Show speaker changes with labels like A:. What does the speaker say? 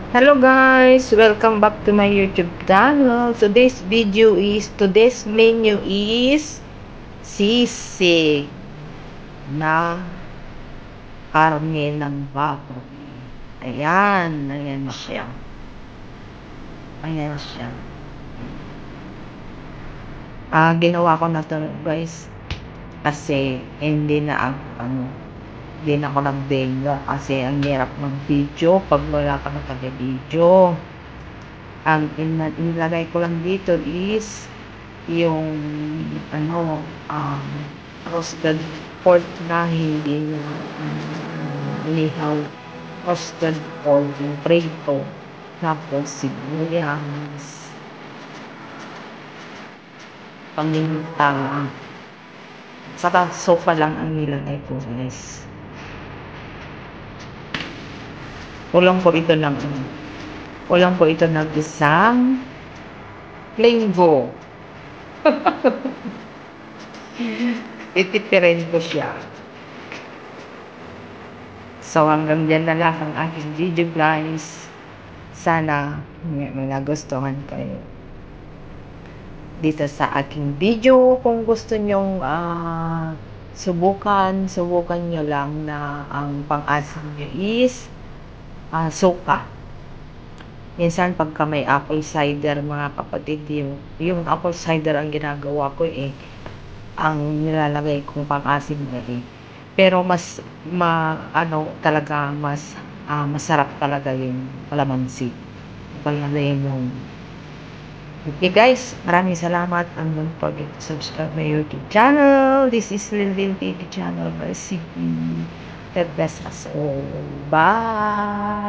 A: Hello guys, welcome back to my YouTube channel. Today's menu is sisig na karne ng baboy. Ayan siya. Ginawa ko na to guys kasi hindi na ako nag-video kasi ang hirap mag-video pag wala ka nag-video. Ang inilagay ko lang dito is yung roasted pork na hindi inihaw, roasted pork yung prito, tapos sibuyas, paminta, saka sopa lang ang nilagay ko guys. Kulang po ito ng isang linggo. Titipirin ko siya. So hanggang dyan na lang ang aking video guys. Sana may nagustuhan kayo dito sa aking video. Kung gusto nyong subukan nyo lang na ang pang-asim nyo is suka. Minsan pagka may apple cider mga kapatid, yung apple cider ang ginagawa ko ang nilalagay kong pang-asim pero mas masarap talaga yung kalamansi. Okay guys, maraming salamat, and don't forget to subscribe my YouTube channel. This is Lilvin TV channel by CP. God bless us all. Bye!